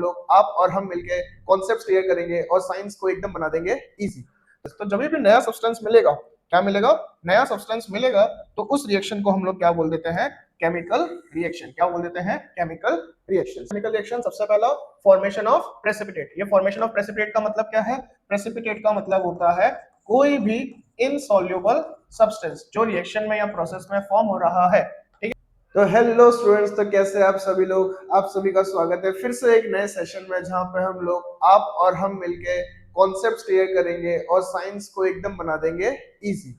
लोग आप और हम मिलके कॉन्सेप्ट्स क्लियर करेंगे और साइंस को एकदम बना देंगे इजी। तो जब भी नया सब्सटेंस मिलेगा, क्या मिलेगा? नया सब्सटेंस मिलेगा, तो उस रिएक्शन को हम लोग क्या बोल देते हैं? Chemical reaction. क्या बोल देते हैं? Chemical reaction. केमिकल रिएक्शन सबसे पहला फॉर्मेशन ऑफ प्रेसिपिटेट। ये फॉर्मेशन ऑफ प्रेसिपिटेट का मतलब क्या है? प्रेसिपिटेट का मतलब होता है कोई भी इनसॉल्युबल सब्सटेंस जो रिएक्शन में या प्रोसेस में फॉर्म हो रहा है। तो हेलो स्टूडेंट्स, तो कैसे आप सभी लोग? आप सभी का स्वागत है फिर से एक नए सेशन में, जहां पे हम लोग आप और हम मिलके कॉन्सेप्ट्स क्लियर करेंगे और साइंस को एकदम बना देंगे इजी।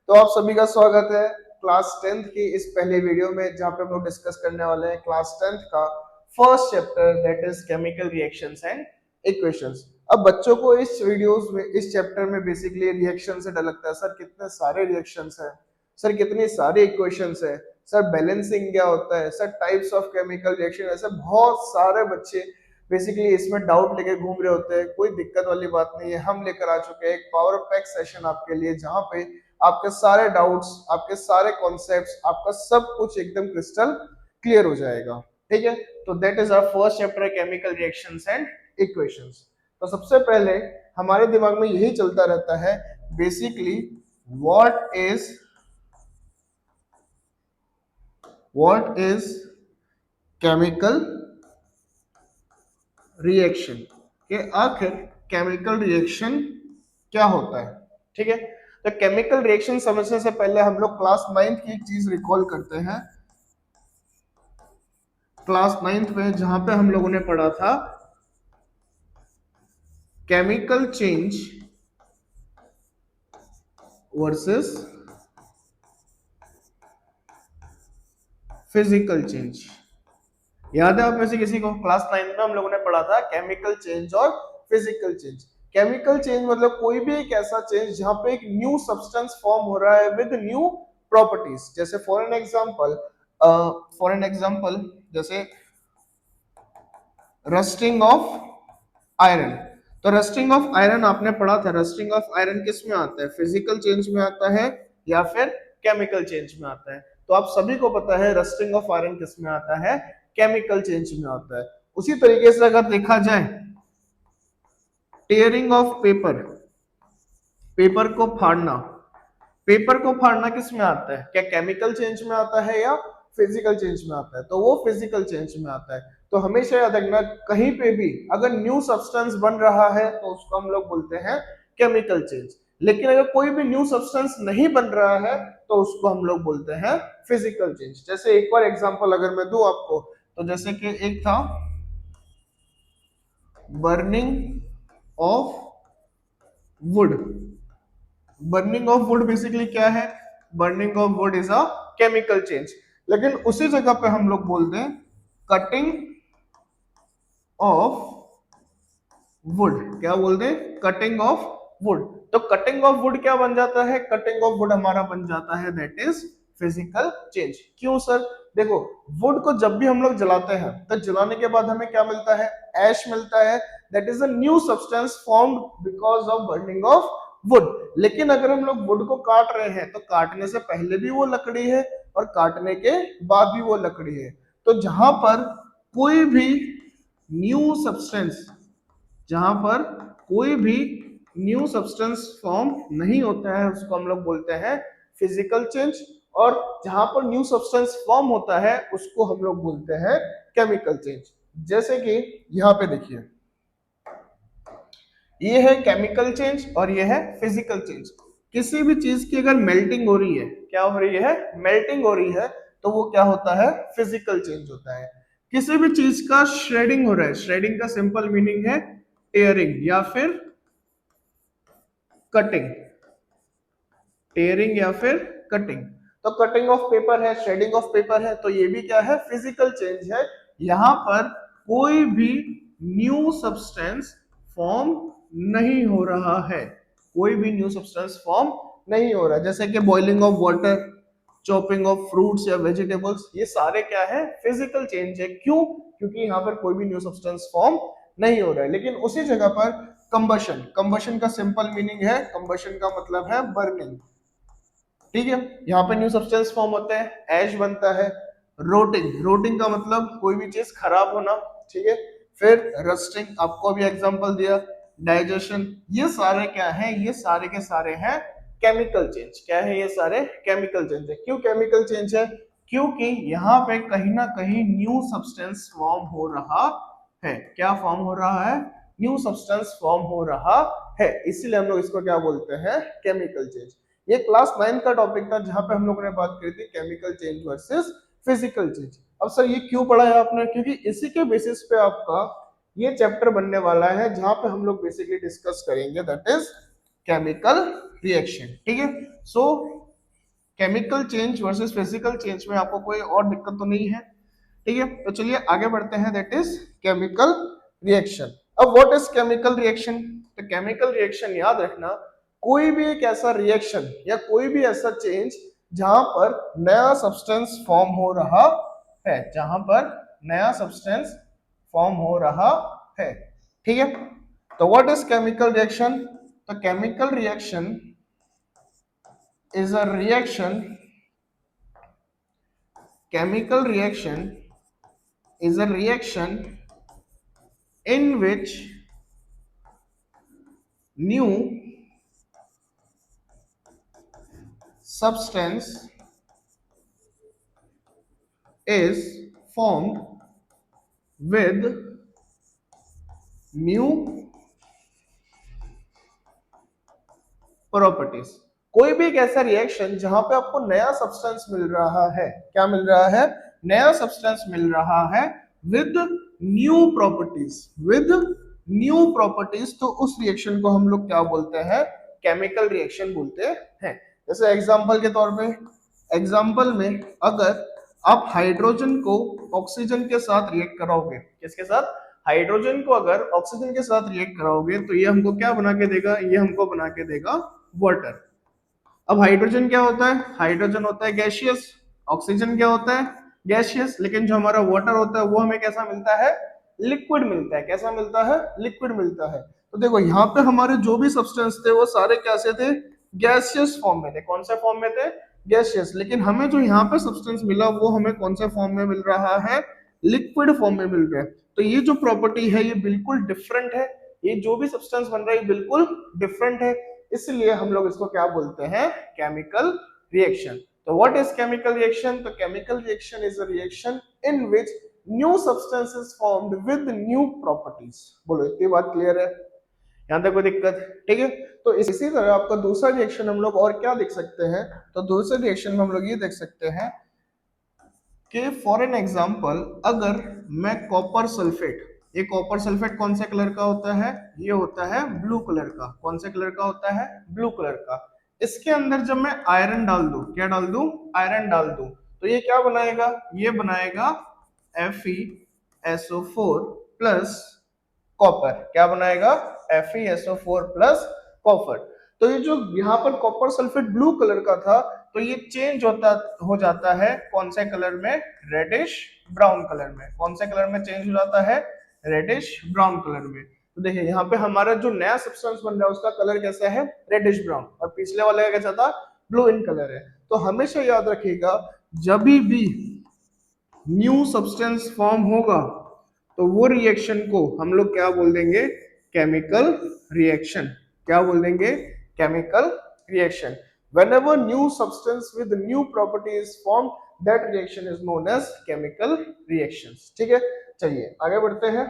तो आप सभी का स्वागत है क्लास 10th की इस पहले वीडियो में, जहां पे हम लोग डिस्कस करने वाले हैं क्लास 10th का first chapter, that is chemical reactions and equations. अब बच्चों को इस वीडियोस में, इस चैप्टर में बेसिकली रिएक्शन से डर लगता है। सर कितने सारे रिएक्शंस हैं, सर कितनी सारी इक्वेशंस है, सर बैलेंसिंग क्या होता है, sir types of chemical reaction, ऐसे बहुत सारे बच्चे बेसिकली इसमें डाउट लेके घूम रहे होते हैं। कोई दिक्कत वाली बात नहीं है, हम लेकर आ चुके हैं एक पावर पैक सेशन आपके लिए, जहां पे आपके सारे डाउट्स, आपके सारे कॉन्सेप्ट्स, आपका सब कुछ एकदम क्रिस्टल क्लियर हो जाएगा। ठीक है, तो that is our first chapter, chemical reactions and equations. तो सबसे पहले हमारे दिमाग में यही चलता रहता है basically, what is chemical reaction, कि आखिर केमिकल रिएक्शन क्या होता है। ठीक है, तो केमिकल रिएक्शन समझने से पहले हम लोग क्लास 9th की एक चीज रिकॉल करते हैं। क्लास 9th में जहां पे हम लोगों ने पढ़ा था chemical change versus physical change. याद है आप में से किसी को? क्लास 9 में हम लोगों ने पढ़ा था केमिकल चेंज और फिजिकल चेंज। केमिकल चेंज मतलब कोई भी एक ऐसा चेंज जहां पे एक न्यू सब्सटेंस फॉर्म हो रहा है विद न्यू प्रॉपर्टीज। जैसे फॉर एन एग्जांपल जैसे रस्टिंग ऑफ आयरन। तो रस्टिंग ऑफ आयरन आपने पढ़ा था, रस्टिंग ऑफ आयरन किस में आता है? फिजिकल चेंज में आता है या फिर केमिकल चेंज में आता है? तो आप सभी को पता है रस्टिंग ऑफ आयरन किस में आता है? केमिकल चेंज में आता है। उसी तरीके से अगर देखा जाए टेयरिंग ऑफ पेपर, पेपर को फाड़ना, पेपर को फाड़ना किस में आता है? क्या केमिकल चेंज में आता है या फिजिकल चेंज में आता है? तो वो फिजिकल चेंज में आता है। तो हमेशा याद रखना, कहीं पे भी अगर न्यू सब्सटेंस बन रहा है तो उसको हम लोग बोलते हैं केमिकल चेंज। लेकिन अगर कोई भी न्यू सब्सटेंस नहीं बन रहा है तो उसको हम लोग बोलते हैं फिजिकल चेंज। जैसे एक बार एग्जांपल अगर मैं दूं आपको, तो जैसे कि एक था burning of would. Burning of would basically क्या है? Burning of would is a chemical change. लेकिन उसी जगह पे हम लोग बोलते हैं कटिंग ऑफ वुड। क्या बोलते हैं? Cutting of would. तो कटिंग ऑफ वुड क्या बन जाता है? कटिंग ऑफ वुड हमारा बन जाता है दैट इज फिजिकल चेंज। क्यों सर? देखो, वुड को जब भी हम लोग जलाते हैं तो जलाने के बाद हमें क्या मिलता है? ऐश मिलता है। That is a new substance formed because of burning of would. लेकिन अगर हम लोग वुड को काट रहे हैं तो काटने से पहले भी वो लकड़ी है और काटने के बाद भी वो लकड़ी है। तो जहां पर कोई भी न्यू सब्सटेंस, जहां पर कोई भी न्यू सब्सटेंस फॉर्म नहीं होता है उसको हम लोग बोलते हैं फिजिकल चेंज। और जहां पर न्यू सब्सटेंस फॉर्म होता है उसको हम लोग बोलते हैं केमिकल चेंज। जैसे कि यहां पे देखिए, ये है केमिकल चेंज और ये है फिजिकल चेंज। किसी भी चीज की अगर मेल्टिंग हो रही है, क्या हो रही है? मेल्टिंग हो रही है, तो वो क्या होता है? फिजिकल चेंज होता है। किसी भी चीज का श्रेडिंग हो रहा है, श्रेडिंग का सिंपल मीनिंग है टेयरिंग या फिर कटिंग, टेयरिंग या फिर कटिंग। तो कटिंग ऑफ पेपर है, शेडिंग ऑफ पेपर है, तो ये भी क्या है? फिजिकल चेंज है। यहां पर कोई भी न्यू सब्सटेंस फॉर्म नहीं हो रहा है, कोई भी न्यू सब्सटेंस फॉर्म नहीं हो रहा है। जैसे कि boiling of water, chopping of fruits या वेजिटेबल्स, ये सारे क्या है? फिजिकल चेंज है। क्यों? क्योंकि यहाँ पर कोई भी न्यू सब्सटेंस फॉर्म नहीं हो रहा है। लेकिन उसी जगह पर कंबशन, कंबशन का सिंपल मीनिंग है, कंबशन का मतलब है बर्निंग। ठीक है, यहाँ पे न्यू सब्सटेंस फॉर्म होते हैं, ऐश बनता है। रोटिंग, रोटिंग का मतलब कोई भी चीज खराब होना। ठीक है, फिर रस्टिंग, आपको भी एग्जांपल दिया, डाइजेशन, ये सारे क्या है, ये सारे के सारे हैं केमिकल चेंज। क्या है, ये सारे केमिकल चेंज है। क्यों केमिकल चेंज है? क्योंकि यहाँ पे कहीं ना कहीं न्यू सब्सटेंस फॉर्म हो रहा है। क्या फॉर्म हो रहा है? न्यू सब्सटेंस फॉर्म हो रहा है, इसीलिए हम लोग इसको क्या बोलते हैं? Chemical change. ये क्लास 9 का टॉपिक था जहां पे हम लोगों ने बात करी थी chemical change versus physical change. अब सर ये क्यों पढ़ा है आपने? क्योंकि इसी के बेसिस पे आपका ये चैप्टर बनने वाला है जहां पे हम लोग बेसिकली डिस्कस करेंगे, दैट इज केमिकल रिएक्शन। ठीक है, सो chemical change versus physical change में आपको कोई और दिक्कत तो नहीं है? ठीक है, तो चलिए आगे बढ़ते हैं, दैट इज केमिकल रिएक्शन। अब व्हाट इज केमिकल रिएक्शन? तो केमिकल रिएक्शन याद रखना, कोई भी एक ऐसा रिएक्शन या कोई भी ऐसा चेंज जहां पर नया सब्सटेंस फॉर्म हो रहा है, जहां पर नया सब्सटेंस फॉर्म हो रहा है। ठीक है, तो व्हाट इज केमिकल रिएक्शन? तो chemical reaction is a reaction, chemical reaction is a reaction in which new substance is formed with new properties। कोई भी एक ऐसा रिएक्शन जहां पे आपको नया सब्सटेंस मिल रहा है, क्या मिल रहा है? नया सब्सटेंस मिल रहा है with new properties, with new properties, तो उस रिएक्शन को हम लोग क्या बोलते हैं? केमिकल रिएक्शन बोलते हैं। जैसे एग्जांपल के तौर पे, एग्जांपल में अगर आप हाइड्रोजन को ऑक्सीजन के साथ रिएक्ट कराओगे, किसके साथ? हाइड्रोजन को अगर ऑक्सीजन के साथ रिएक्ट कराओगे तो ये हमको क्या बना के देगा? ये हमको बना के देगा वाटर। अब हाइड्रोजन क्या होता है? हाइड्रोजन होता है गैसियस, ऑक्सीजन क्या होता है? गैसियस। लेकिन जो हमारा वाटर होता है वो हमें कैसा मिलता है? लिक्विड मिलता है। कैसा मिलता है? लिक्विड मिलता है। तो देखो यहाँ पे हमारे जो भी सब्सटेंस थे वो सारे कैसे थे? गैसियस फॉर्म में थे। कौन से फॉर्म में थे? गैसियस। लेकिन हमें जो यहाँ पे सब्सटेंस मिला वो हमें कौन से फॉर्म में मिल रहा है? लिक्विड फॉर्म में मिल रहा है। तो ये जो प्रॉपर्टी है ये बिल्कुल डिफरेंट है, ये जो भी सब्सटेंस बन रहा है बिल्कुल डिफरेंट है, इसलिए हम लोग इसको क्या बोलते हैं? Chemical reaction. तो व्हाट इज केमिकल रिएक्शन? तो chemical reaction is a reaction in which new substance is formed with new properties. बोलो इतनी बात क्लियर है? यहां तक कोई दिक्कत? ठीक है, तो इसी तरह आपका दूसरा रिएक्शन हम लोग और क्या देख सकते हैं? तो दूसरे रिएक्शन में हम लोग ये देख सकते हैं कि फॉर एन एग्जांपल अगर मैं कॉपर सल्फेट, ये कॉपर सल्फेट कौन से कलर का होता है? ये होता है ब्लू कलर का। कौन से कलर का होता है? ब्लू कलर का। इसके अंदर जब मैं आयरन डाल दूं, क्या डाल दूं? आयरन डाल दूं, तो ये क्या बनाएगा? ये बनाएगा FeSO4 प्लस कॉपर। क्या बनाएगा? FeSO4 plus copper. तो ये जो यहाँ पर कॉपर सल्फेट ब्लू कलर का था, तो ये चेंज हो जाता है कौन से कलर में? रेडिश ब्राउन कलर में। कौन से कलर में चेंज हो जाता है? रेडिश ब्राउन कलर में। तो देखिए यहाँ पे हमारा जो नया सब्सटेंस बन रहा है उसका कलर कैसा है? Reddish brown. और पिछले वाले का कैसा था? ब्लू इन कलर है। तो हमेशा याद रखिएगा, जब भी न्यू सब्सटेंस फॉर्म होगा तो वो रिएक्शन को हम लोग क्या बोल देंगे? Chemical reaction. क्या बोल देंगे? Chemical reaction. Whenever new substance with new property is formed, that reaction is known as chemical reactions। ठीक है, चलिए आगे बढ़ते हैं।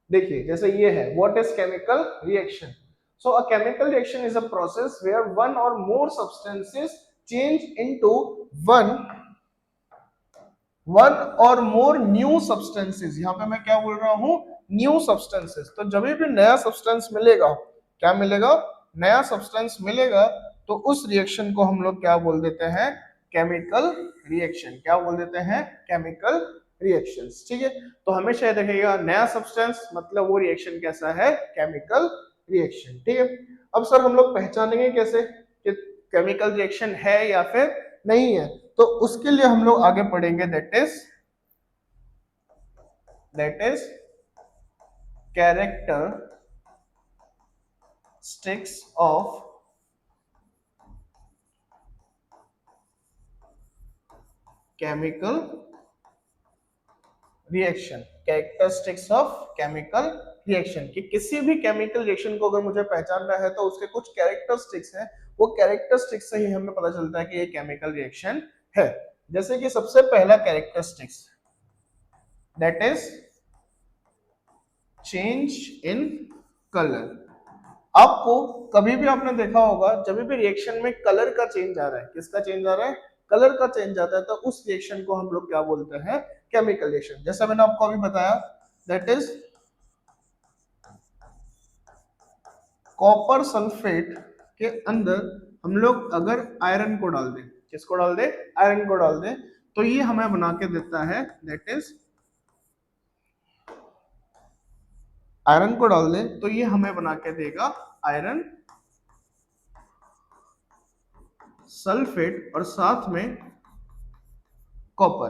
देखिए जैसे ये है, what is chemical reaction? So a chemical reaction is a process where one or more substances change into one और मोर न्यू सब्सटेंसेस। यहाँ पे मैं क्या बोल रहा हूँ? New substances. तो जब भी नया सब्सटेंस मिलेगा, क्या मिलेगा? नया सब्सटेंस मिलेगा, तो उस रिएक्शन को हम लोग क्या बोल देते हैं? Chemical reaction. क्या बोल देते हैं? Chemical reactions. ठीक है, तो हमेशा याद रखिएगा, नया सब्सटेंस मतलब वो रिएक्शन कैसा है? Chemical reaction. ठीक है, अब सर हम लोग पहचानेंगे कैसे कि केमिकल रिएक्शन है या फिर नहीं है? तो उसके लिए हम लोग आगे पढ़ेंगे, that is characteristics of chemical reaction, characteristics of chemical reaction, कि किसी भी केमिकल रिएक्शन को अगर मुझे पहचानना है तो उसके कुछ कैरेक्टरिस्टिक्स हैं, वो कैरेक्टरिस्टिक्स से ही हमें पता चलता है कि ये केमिकल रिएक्शन है। जैसे कि सबसे पहला characteristics that is change in colour. आपको कभी भी आपने देखा होगा जब भी रिएक्शन में कलर का चेंज आ रहा है, किसका चेंज आ रहा है, कलर का चेंज आता है, तो उस रिएक्शन को हम लोग क्या बोलते हैं, केमिकल रिएक्शन। जैसा मैंने आपको अभी बताया दैट इज कॉपर सल्फेट के अंदर हम लोग अगर आयरन को डाल दें, किसको डाल दें, आयरन को डाल दें, तो ये हमें बना के देता है दैट इज आयरन को डाल दें तो ये हमें बना के देगा आयरन सल्फेट और साथ में कॉपर।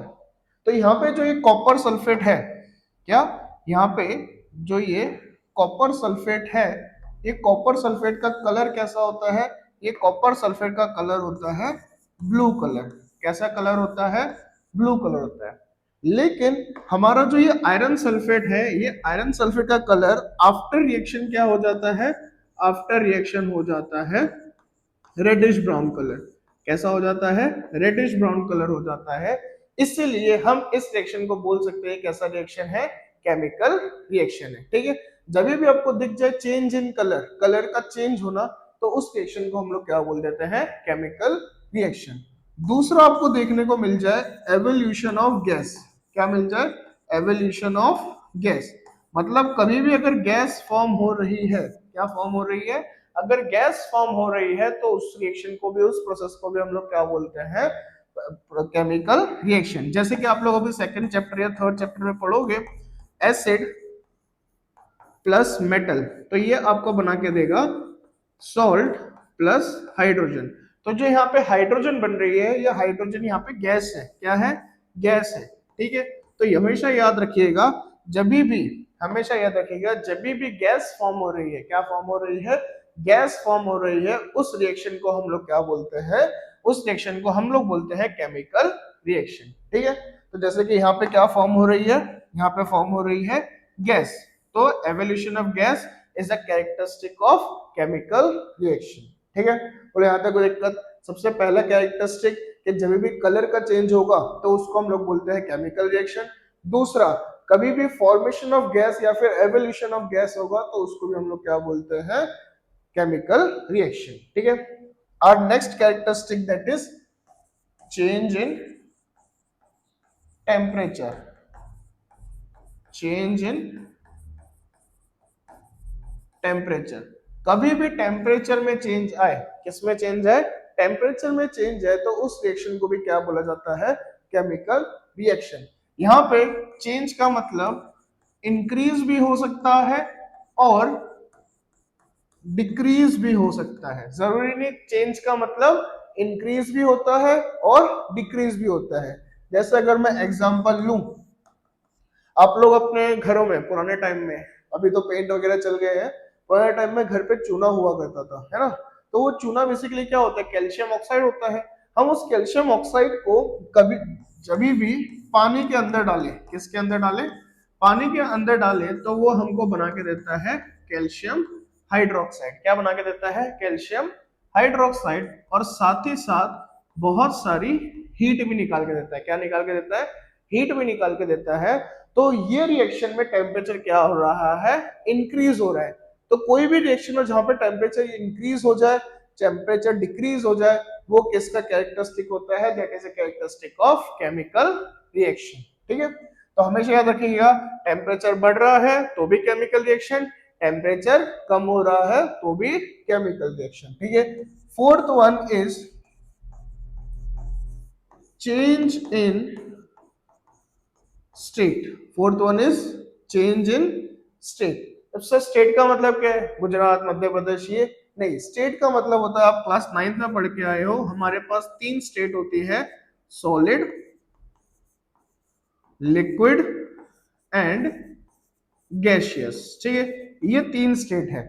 तो यहाँ पे जो ये कॉपर सल्फेट है, क्या यहाँ पे जो ये कॉपर सल्फेट है, ये कॉपर सल्फेट का कलर कैसा होता है, ये कॉपर सल्फेट का कलर होता है ब्लू कलर। कैसा कलर होता है, ब्लू कलर होता है। लेकिन हमारा जो ये आयरन सल्फेट है, ये आयरन सल्फेट का कलर आफ्टर रिएक्शन क्या हो जाता है, आफ्टर रिएक्शन हो जाता है रेडिश ब्राउन कलर। कैसा हो जाता है, रेडिश ब्राउन कलर हो जाता है। इसीलिए हम इस रिएक्शन को बोल सकते हैं कैसा रिएक्शन है, केमिकल रिएक्शन है। ठीक है, जब भी आपको दिख जाए चेंज इन कलर, कलर का चेंज होना, तो उस रिएक्शन को हम लोग क्या बोल देते हैं, केमिकल रिएक्शन। दूसरा आपको देखने को मिल जाए एवोल्यूशन ऑफ गैस। क्या मिल जाए, एवोल्यूशन ऑफ गैस। मतलब कभी भी अगर गैस फॉर्म हो रही है, क्या फॉर्म हो रही है, अगर गैस फॉर्म हो रही है तो उस रिएक्शन को भी, उस प्रोसेस को भी हम लोग क्या बोलते हैं, केमिकल रिएक्शन। जैसे कि आप लोग अभी सेकंड चैप्टर या थर्ड चैप्टर में पढ़ोगे एसिड प्लस मेटल, तो ये आपको बना के देगा सॉल्ट प्लस हाइड्रोजन। तो जो यहाँ पे हाइड्रोजन बन रही है, ये हाइड्रोजन यहाँ पे गैस है, क्या है, गैस है। ठीक है, तो हमेशा याद रखिएगा, जब भी हमेशा याद रखिएगा जब भी गैस फॉर्म हो रही है, क्या फॉर्म हो रही है, गैस फॉर्म हो रही है, उस रिएक्शन को हम लोग क्या बोलते हैं, उस रिएक्शन को हम लोग बोलते हैं केमिकल रिएक्शन। ठीक है, तो जैसे कि यहाँ पे क्या फॉर्म हो रही है, यहाँ पे फॉर्म हो रही है गैस, तो evolution of gas is a characteristic of chemical reaction. ठीक है, बोले यहाँ तक कोई दिक्कत। सबसे पहला कैरेक्टरिस्टिक कि जब भी कलर का चेंज होगा तो उसको हम लोग बोलते हैं केमिकल रिएक्शन। दूसरा, कभी भी फॉर्मेशन ऑफ गैस या फिर एवोल्यूशन ऑफ गैस होगा तो उसको भी हम लोग क्या बोलते हैं, केमिकल रिएक्शन। ठीक है, our next characteristic that is change in temperature. Change in temperature, कभी भी टेम्परेचर में चेंज आए, किसमें चेंज है, टेम्परेचर में चेंज है, तो उस रिएक्शन को भी क्या बोला जाता है, केमिकल रिएक्शन। यहाँ पे चेंज का मतलब इंक्रीज भी हो सकता है और डिक्रीज भी हो सकता है। जरूरी नहीं चेंज का मतलब इंक्रीज भी होता है और डिक्रीज भी होता है। जैसे अगर मैं एग्जांपल लूं, आप लोग अपने घरों में पुराने टाइम में, अभी तो पेंट वगैरह चल गए हैं, पुराने टाइम में घर पे चूना हुआ करता था, है ना। तो वो चूना बेसिकली क्या होता है, कैल्शियम ऑक्साइड होता है। हम उस कैल्शियम ऑक्साइड को कभी जब भी पानी के अंदर डालें, किसके अंदर डालें, पानी के अंदर डालें, तो वो हमको बना के देता है कैल्शियम हाइड्रोक्साइड। क्या बना के देता है, कैल्शियम हाइड्रोक्साइड। और साथ ही साथ बहुत सारी हीट भी निकाल के देता है। क्या निकाल के देता है, हीट भी निकाल के देता है। तो ये रिएक्शन में टेम्परेचर क्या हो रहा है, इंक्रीज हो रहा है। तो कोई भी रिएक्शन में जहां पे टेम्परेचर इंक्रीज हो जाए, टेम्परेचर डिक्रीज हो जाए, वो किसका कैरेक्टरिस्टिक होता है, that is a characteristic of chemical reaction. ठीक है, तो हमेशा याद रखिएगा, टेम्परेचर बढ़ रहा है तो भी केमिकल रिएक्शन, टेम्परेचर कम हो रहा है तो भी केमिकल रिएक्शन। ठीक है, fourth one is change in state. Fourth one is change in state. अब सर स्टेट का मतलब क्या है, गुजरात, मध्य प्रदेश, ये नहीं। स्टेट का मतलब होता है, आप क्लास 9th में पढ़ के आए हो, हमारे पास 3 स्टेट होती है, सॉलिड, लिक्विड एंड गैसियस। ठीक है, ये 3 स्टेट है।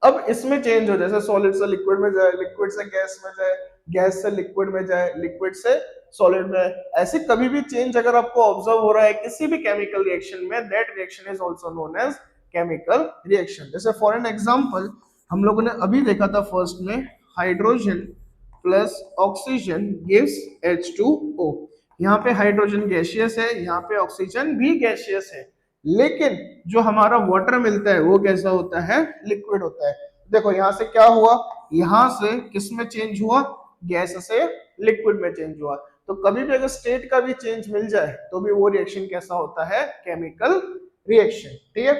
अब इसमें चेंज हो, जैसे सॉलिड से लिक्विड में जाए, लिक्विड से गैस में जाए, गैस से लिक्विड में जाए, लिक्विड से सॉलिड में। ऐसे कभी भी चेंज अगर आपको ऑब्जर्व हो रहा है किसी भी केमिकल रिएक्शन में, that reaction is also known as chemical reaction. जैसे फॉर एन एग्जांपल हम लोगों ने अभी देखा था फर्स्ट में, hydrogen plus oxygen gives H2O। यहाँ पे हाइड्रोजन गैसियस है, यहाँ पे ऑक्सीजन भी गैसियस है, लेकिन जो हमारा वाटर मिलता है वो कैसा होता है, लिक्विड होता है। देखो यहाँ से क्या हुआ, यहाँ से किस में चेंज हुआ, गैस से लिक्विड में चेंज हुआ। तो कभी भी अगर स्टेट का भी चेंज मिल जाए तो भी वो रिएक्शन कैसा होता है, केमिकल रिएक्शन। ठीक है।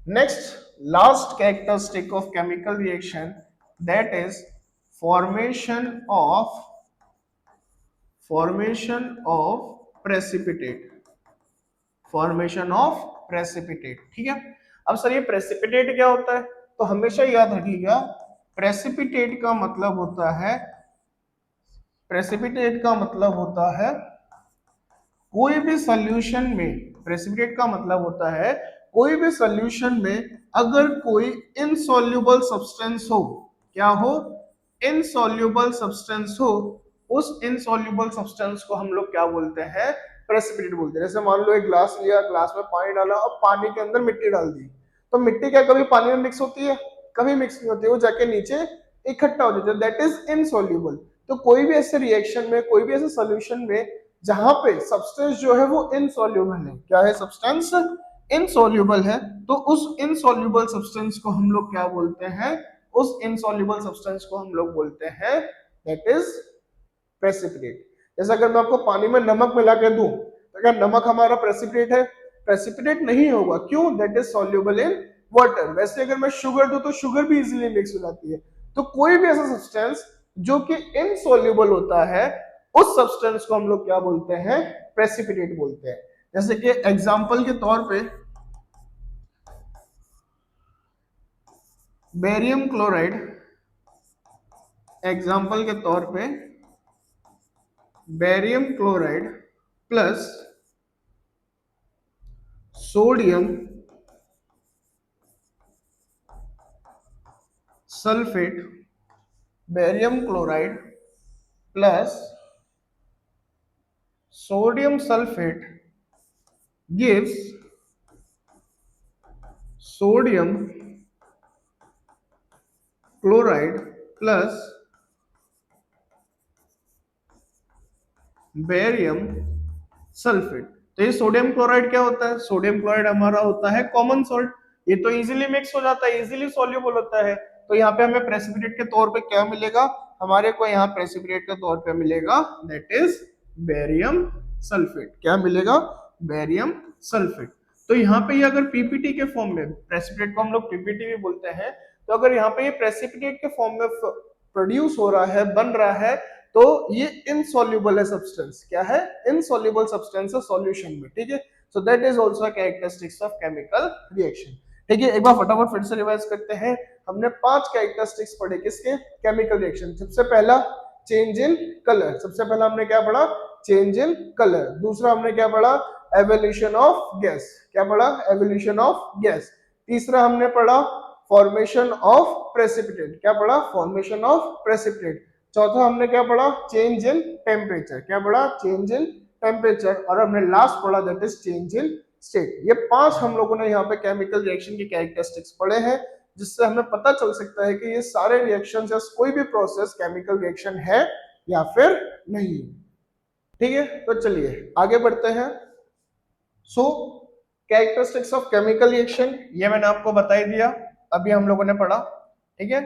Next last characteristic of chemical reaction, that is formation of precipitate. Formation of precipitate. ठीक है। अब सर ये प्रेसिपिटेट क्या होता है, तो हमेशा याद रखिएगा प्रेसिपिटेट का मतलब होता है, प्रेसिपिटेट का मतलब होता है कोई भी सॉल्यूशन में, प्रेसिपिटेट का मतलब होता है कोई भी सॉल्यूशन में अगर कोई इनसॉल्युबल सब्सटेंस हो, क्या हो, इनसॉल्युबल सब्सटेंस हो, उस इनसॉल्युबल सब्सटेंस को हम लोग क्या बोलते हैं, प्रेसिपिटेट बोलते हैं। जैसे मान लो एक ग्लास लिया, ग्लास में पानी डाला और पानी के अंदर मिट्टी डाल दी, तो मिट्टी क्या कभी पानी में मिक्स होती है, कभी मिक्स नहीं होती, वो जाके नीचे इकट्ठा हो जाता है, दैट इज इनसॉल्युबल। तो कोई भी ऐसे रिएक्शन में, कोई भी ऐसे सॉल्यूशन में जहां पे सब्सटेंस जो है वो इनसॉल्युबल है, क्या है, सब्सटेंस इनसॉल्युबल है, तो उस इनसॉल्युबल सब्सटेंस को हम लोग क्या बोलते हैं, उस इनसॉल्युबल सब्सटेंस को हम लोग बोलते हैं दैट इज प्रेसिपिटेट। जैसे अगर मैं आपको पानी में नमक मिला के दूं तो क्या नमक हमारा प्रेसिपिटेट है, प्रेसिपिटेट नहीं होगा, क्यों, that is soluble in water. वैसे अगर मैं शुगर दूं तो शुगर भी इजीली मिक्स हो जाती है। तो कोई भी ऐसा सब्सटेंस जो कि इनसॉल्युबल होता है, उस सब्सटेंस को हम लोग क्या बोलते हैं, प्रेसिपिटेट बोलते हैं। जैसे कि एग्जांपल के तौर पे बेरियम क्लोराइड, एग्जांपल के तौर पे barium chloride plus sodium sulphate, barium chloride plus sodium sulphate gives sodium chloride plus barium sulphate. तो ये सोडियम क्लोराइड क्या होता है, सोडियम क्लोराइड हमारा होता है कॉमन सॉल्ट, ये तो इजीली मिक्स हो जाता है, इजीली सॉल्युबल होता है। तो यहाँ पे हमें प्रेसिपिटेट के तौर पे क्या मिलेगा, हमारे को यहाँ प्रेसिपिटेट के तौर पे मिलेगा दैट इज बेरियम सल्फेट। क्या मिलेगा, बेरियम सल्फेट। तो यहाँ पे ये अगर पीपीटी के फॉर्म में, प्रेसिपिटेट को हम लोग पीपीटी भी बोलते हैं, तो अगर यहाँ पे ये प्रेसिपिटेट के फॉर्म में प्रोड्यूस हो रहा है, बन रहा है, तो ये इनसॉल्युबल है सब्सटेंस, क्या है, इनसॉल्युबल सब्सटेंस है सॉल्यूशन में। ठीक है। So that is also characteristics of chemical reaction. ठीक है। एक बार फटाफट फिर से रिवाइज करते हैं। हमने 5 कैरेक्टरिस्टिक्स पढ़े किसके, केमिकल रिएक्शन। सबसे पहला चेंज इन कलर, सबसे पहला हमने क्या पढ़ा, चेंज इन कलर। दूसरा हमने क्या पढ़ा, एवोल्यूशन ऑफ गैस, क्या पढ़ा, एवोल्यूशन ऑफ गैस। तीसरा हमने पढ़ा फॉर्मेशन ऑफ प्रेसिपिटेट, क्या पढ़ा, फॉर्मेशन ऑफ प्रेसिपिटेट। चौथा हमने क्या पढ़ा, चेंज इन टेम्परेचर, क्या पढ़ा, चेंज इन टेम्परेचर। और हमने लास्ट पढ़ा that is change in state. ये 5 हम लोगों ने यहाँ पे केमिकल रिएक्शन की कैरेक्टरिस्टिक्स पढ़े हैं, जिससे हमें पता चल सकता है कि ये सारे रिएक्शंस या कोई भी प्रोसेस केमिकल रिएक्शन है या फिर नहीं। ठीक है। तो चलिए आगे बढ़ते हैं। सो कैरेक्टरिस्टिक्स ऑफ केमिकल रिएक्शन ये मैंने आपको बता ही दिया, अभी हम लोगों ने पढ़ा। ठीक है।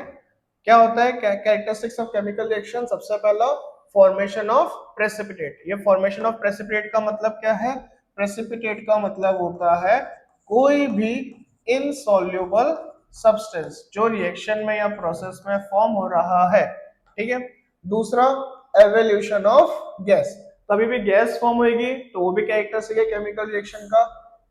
क्या होता है कैरेक्टरिस्टिक्स ऑफ केमिकल रिएक्शन, सबसे पहला फॉर्मेशन ऑफ प्रेसिपिटेट। ये फॉर्मेशन ऑफ प्रेसिपिटेट का मतलब क्या है, प्रेसिपिटेट का मतलब होता है कोई भी इनसॉल्युबल सब्सटेंस जो रिएक्शन में या प्रोसेस में फॉर्म हो रहा है। ठीक है। दूसरा एवोल्यूशन ऑफ गैस, कभी भी गैस फॉर्म होगी तो वो भी कैरेक्टरिस्टिक है केमिकल रिएक्शन का।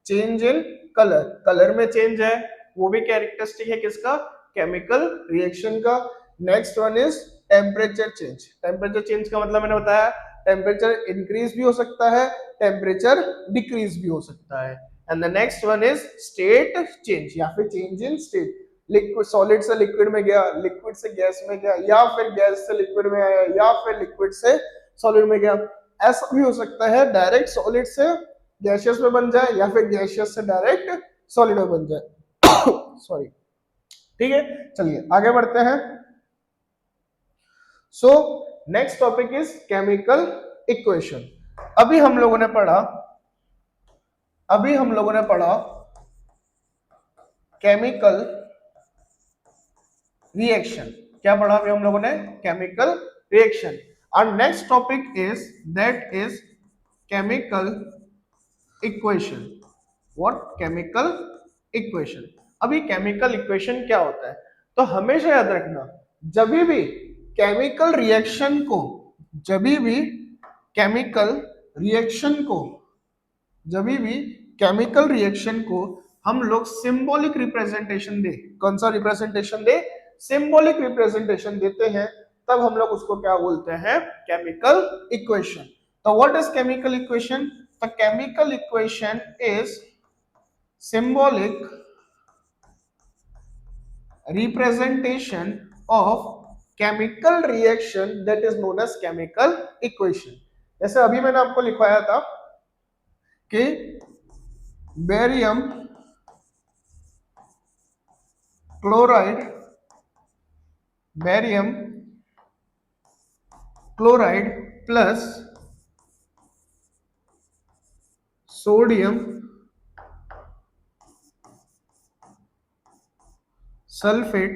चेंज इन कलर, कलर में चेंज है, वो भी कैरेक्टरिस्टिक है किसका, केमिकल रिएक्शन का। Next one is temperature change. Temperature change का मतलब मैंने बताया, टेम्परेचर इंक्रीज भी हो सकता है, टेम्परेचर डिक्रीज भी हो सकता है। And the next one is state change या फिर change in state, liquid solid से लिक्विड में गया, लिक्विड से गैस में गया, या फिर गैस से लिक्विड में आया, या फिर लिक्विड से सॉलिड में गया। ऐसा भी हो सकता है डायरेक्ट सॉलिड से गैसियस में बन जाए या फिर गैसियस से डायरेक्ट सॉलिड में बन जाए। सॉरी, ठीक है, चलिए आगे बढ़ते हैं। So next topic is chemical equation. अभी हम लोगों ने पढ़ा केमिकल रिएक्शन। क्या पढ़ा अभी हम लोगों ने? Chemical reaction. और next topic is that is chemical equation. What? Chemical equation. अभी केमिकल इक्वेशन क्या होता है? तो हमेशा याद रखना, जब भी केमिकल रिएक्शन को जब भी केमिकल रिएक्शन को हम लोग सिंबॉलिक रिप्रेजेंटेशन दे, कौन सा रिप्रेजेंटेशन दे? सिंबॉलिक रिप्रेजेंटेशन देते हैं, तब हम लोग उसको क्या बोलते हैं? Chemical equation. तो what is chemical equation? The chemical equation is symbolic representation of chemical reaction that is known as chemical equation। जैसे अभी मैंने आपको लिखवाया था कि barium chloride plus sodium sulphate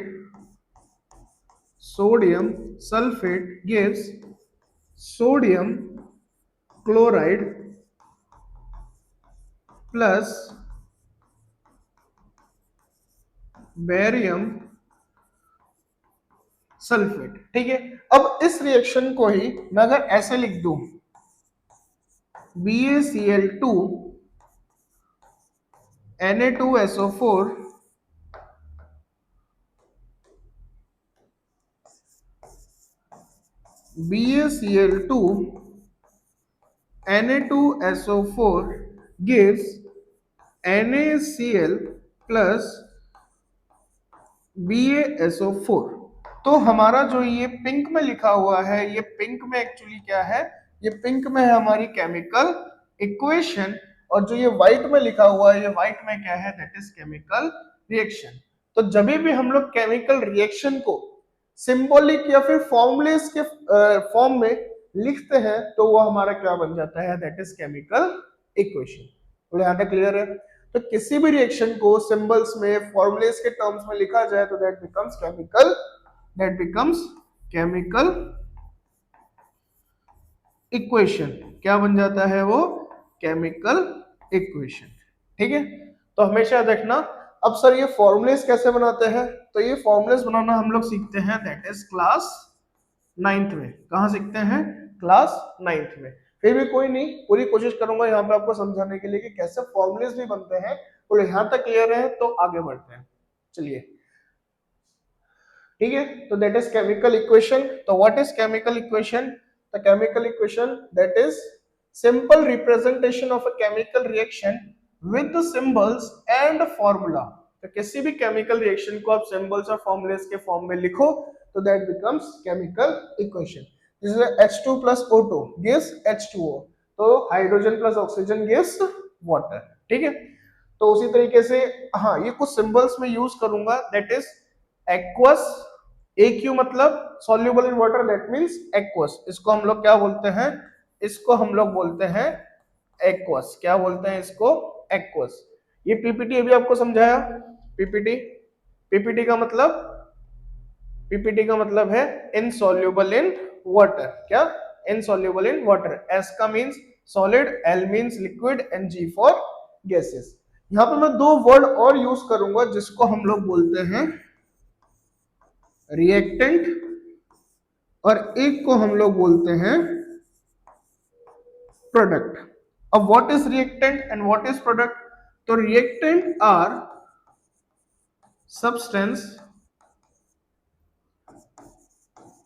gives sodium chloride plus barium sulphate. ठीक है, अब इस रिएक्शन को ही मैं अगर ऐसे लिख दूं, BaCl2 Na2SO4 BaCl2 Na2SO4 gives NaCl plus BaSO4। तो हमारा जो ये पिंक में लिखा हुआ है, ये पिंक में एक्चुअली क्या है? ये पिंक में है हमारी केमिकल इक्वेशन, और जो ये व्हाइट में लिखा हुआ है, ये व्हाइट में क्या है? That is chemical reaction. तो जब भी हम लोग केमिकल रिएक्शन को सिंबॉलिक या फिर फॉर्मलेस के फॉर्म में लिखते हैं, तो वो हमारा क्या बन जाता है? That is chemical equation. तो यहाँ तक क्लियर है? तो किसी भी रिएक्शन को सिंबल्स में, फॉर्मूलेस के टर्म्स में लिखा जाए तो दैट बिकम्स केमिकल इक्वेशन। क्या बन जाता है वो? Chemical equation. ठीक है, तो हमेशा देखना। अब सर ये फॉर्मूलेस कैसे बनाते हैं? तो ये फॉर्मूलेस बनाना हम लोग सीखते हैं दैट इज क्लास 9th में। कहाँ सीखते हैं? क्लास 9th में। फिर भी कोई नहीं, पूरी कोशिश करूंगा यहाँ पे आपको समझाने के लिए कि कैसे फॉर्मूलेस भी बनते हैं। तो यहाँ तक क्लियर है तो आगे बढ़ते हैं। चलिए, ठीक है, तो दैट इज केमिकल इक्वेशन। तो what is chemical equation? The chemical equation that is simple representation of a chemical reaction with the symbols and formula. तो किसी भी केमिकल रिएक्शन को आप सिंबल्स और फॉर्मूलेस के फॉर्म में लिखो तो दैट बिकम्स केमिकल इक्वेशन। जैसे H2 plus O2 gives H2O, तो hydrogen plus oxygen gives water. ठीक है, तो उसी तरीके से हाँ, ये कुछ सिंबल्स में यूज करूंगा दैट इज एक्वस। AQ मतलब soluble in water, that means aqueous. इसको हम लोग क्या बोलते हैं? इसको हम लोग बोलते हैं एक्वस। क्या बोलते हैं इसको? एक्वस। ये पीपीटी अभी आपको समझाया। पीपीटी का मतलब है इनसॉल्युबल इन वाटर। क्या? Insoluble in water. एस का means solid, L means liquid, and G for gases. यहां पे मैं दो वर्ड और यूज करूंगा जिसको हम लोग बोलते हैं रिएक्टेंट, और एक को हम लोग बोलते हैं प्रोडक्ट। अब what is reactant and what is product? तो reactant are substance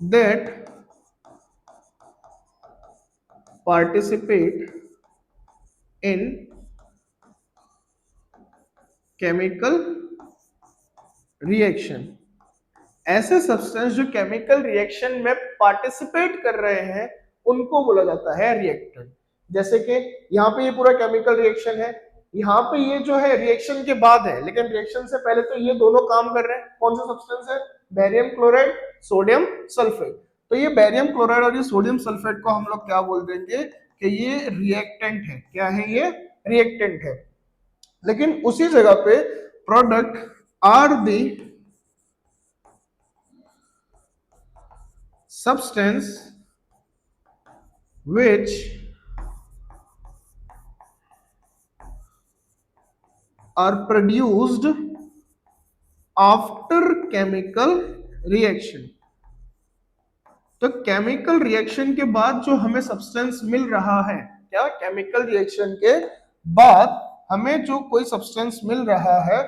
that participate in chemical reaction। ऐसे सब्सटेंस जो केमिकल रिएक्शन में पार्टिसिपेट कर रहे हैं उनको बोला जाता है रिएक्टेंट। जैसे कि यहाँ पे ये पूरा केमिकल रिएक्शन है, यहाँ पे ये जो है रिएक्शन के बाद है, लेकिन रिएक्शन से पहले तो ये दोनों काम कर रहे हैं। कौन सा सब्सटेंस है? Barium chloride, sodium sulphate. तो ये बेरियम क्लोराइड और ये सोडियम सल्फेट को हम लोग क्या बोल देंगे कि ये रिएक्टेंट है। क्या है ये? रिएक्टेंट है। लेकिन उसी जगह पे product are the substance which are produced after chemical reaction। तो केमिकल रिएक्शन के बाद जो हमें सब्सटेंस मिल रहा है, क्या केमिकल रिएक्शन के बाद हमें जो कोई सब्सटेंस मिल रहा है,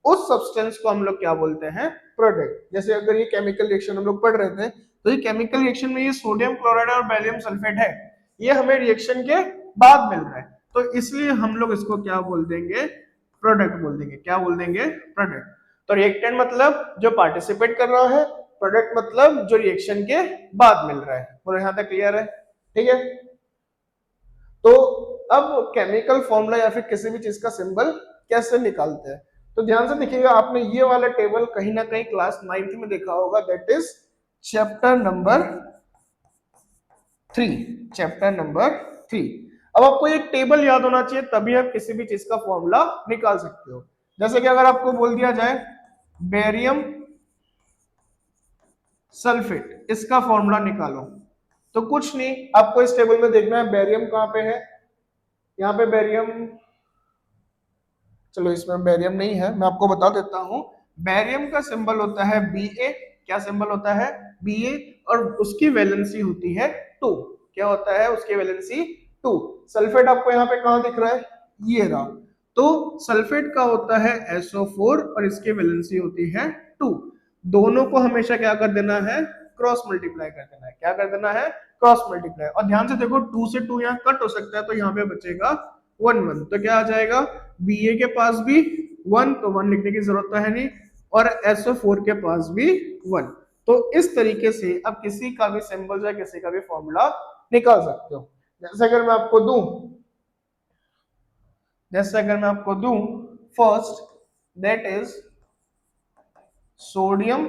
उस सब्सटेंस को हम लोग क्या बोलते हैं? प्रोडक्ट। जैसे अगर ये केमिकल रिएक्शन हम लोग पढ़ रहे थे, तो ये केमिकल रिएक्शन में ये सोडियम क्लोराइड और बेरियम सल्फेट है, ये हमें रिएक्शन के बाद मिल रहा है, तो इसलिए हम लोग इसको क्या बोल देंगे? प्रोडक्ट बोल देंगे। क्या बोल देंगे? प्रोडक्ट। तो रिएक्टेंट मतलब जो पार्टिसिपेट कर रहा है, प्रोडक्ट मतलब जो रिएक्शन के बाद मिल रहा है। पूरा यहां तक क्लियर है? ठीक है। तो अब केमिकल फॉर्मूला या फिर किसी भी चीज का सिंबल कैसे निकालते हैं, तो ध्यान से देखिएगा। आपने ये वाला टेबल कहीं ना कहीं क्लास 9th में देखा होगा, that is chapter number 3। Chapter number 3। अब आपको एक टेबल याद होना चाहिए, तभी आप किसी भी चीज का फॉर्मूला निकाल सकते हो। जैसे कि अगर आपको बोल दिया जाए बेरियम सल्फेट, इसका फॉर्मूला निकालो, तो कुछ नहीं, आपको इस टेबल में देखना है बेरियम कहां पे है। यहाँ पे बेरियम, चलो इसमें बेरियम नहीं है, मैं आपको बता देता हूं। बेरियम का सिंबल होता है Ba। क्या सिंबल होता है? Ba। और उसकी वैलेंसी होती है 2। क्या होता है उसकी वैलेंसी? 2। सल्फेट आपको यहाँ पे कहां दिख रहा है? ये रहा। तो सल्फेट का होता है SO4 और इसकी वैलेंसी होती है 2। दोनों को हमेशा क्या कर देना है? क्रॉस मल्टीप्लाई कर देना है। क्या कर देना है? Cross multiply. और ध्यान से देखो, 2 से 2 यहाँ कट हो सकता है, तो यहाँ पे बचेगा 1 1। तो क्या आ जाएगा? Ba के पास भी 1, तो 1 लिखने की जरूरत तो है नहीं, और SO4 के पास भी 1। तो इस तरीके से अब किसी का भी सिंबल या किसी का भी फॉर्मूला निकाल सकते हो। जैसे अगर मैं आपको दूं first, that is sodium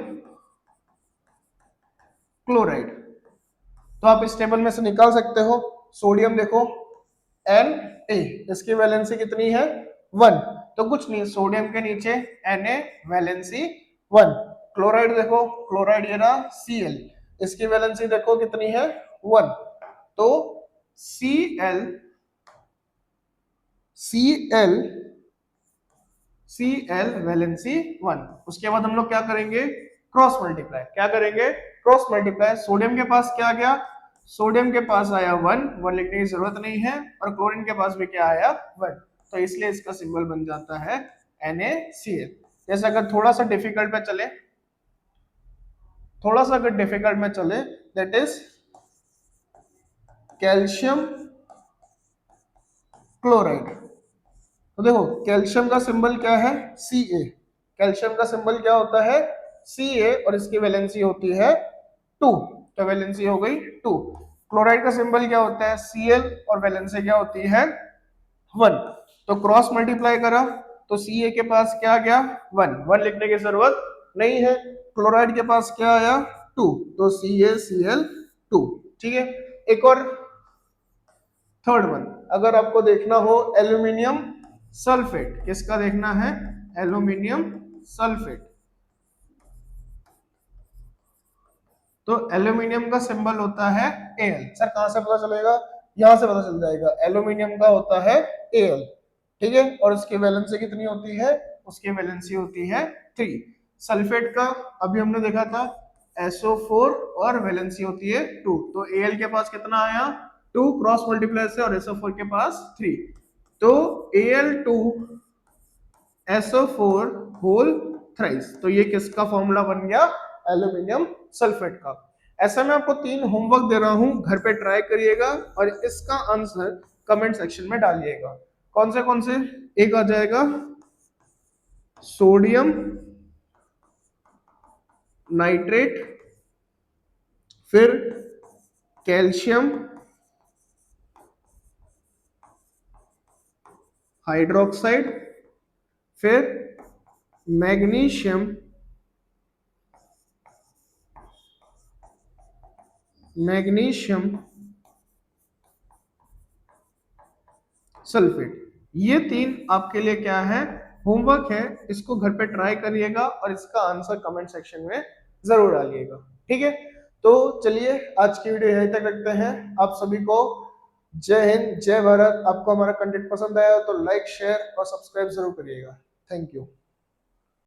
chloride, तो आप इस टेबल में से निकाल सकते हो। सोडियम देखो Na, इसकी वैलेंसी कितनी है? 1। तो कुछ नहीं, सोडियम के नीचे Na वैलेंसी 1। क्लोराइड देखो, क्लोराइड ये रहा Cl, इसकी वैलेंसी देखो कितनी है? 1। तो Cl वैलेंसी 1। उसके बाद हम लोग क्या करेंगे? Cross multiply. क्या करेंगे? Cross multiply. सोडियम के पास क्या गया? सोडियम के पास आया 1, 1 लिखने की जरूरत नहीं है, और क्लोरीन के पास भी क्या आया? 1। तो इसलिए इसका सिंबल बन जाता है NaCl। जैसे अगर थोड़ा सा डिफिकल्ट में चले, दैट इज कैल्शियम क्लोराइड। तो देखो कैल्शियम का सिंबल क्या है? Ca। कैल्शियम का सिंबल क्या होता है? Ca, और इसकी वैलेंसी होती है 2। तो वैलेंसी हो गई 2। क्लोराइड का सिंबल क्या होता है? Cl, और वैलेंसी क्या होती है? 1। तो क्रॉस मल्टीप्लाई करा, तो Ca के पास क्या गया? 1, 1 लिखने की जरूरत नहीं है। क्लोराइड के पास क्या आया? 2, तो CaCl2। ठीक है। एक और थर्ड वन, अगर आपको देखना हो एल्यूमिनियम सल्फेट, किसका देखना है? Aluminium sulphate. तो एल्यूमिनियम का सिंबल होता है Al। सर कहां से पता चलेगा? यहां से पता चल जाएगा। एल्यूमिनियम का होता है Al। ठीक है। और उसकी वैलेंसी कितनी होती है? उसकी वैलेंसी होती है 3। सल्फेट का अभी हमने देखा था SO4 और वैलेंसी होती है 2। तो Al के पास कितना आया? 2 क्रॉस मल्टीप्लाई से, और SO4 के पास 3। तो Al2 SO4 होल थ्राइस। तो ये किसका फॉर्मूला बन गया? एल्यूमिनियम सल्फेट का। ऐसा मैं आपको 3 होमवर्क दे रहा हूं, घर पे ट्राई करिएगा और इसका आंसर कमेंट सेक्शन में डालिएगा। कौन से? एक आ जाएगा सोडियम नाइट्रेट, फिर कैल्शियम हाइड्रोक्साइड, फिर मैग्नीशियम, मैग्नीशियम सल्फेट। ये तीन आपके लिए क्या है, होमवर्क है। इसको घर पे ट्राई करिएगा और इसका आंसर कमेंट सेक्शन में जरूर डालिएगा, ठीक है। तो चलिए आज की वीडियो यहीं तक रखते हैं। आप सभी को जय हिंद, जय भारत। आपको हमारा कंटेंट पसंद आया तो लाइक, शेयर और सब्सक्राइब जरूर करिएगा। Thank you.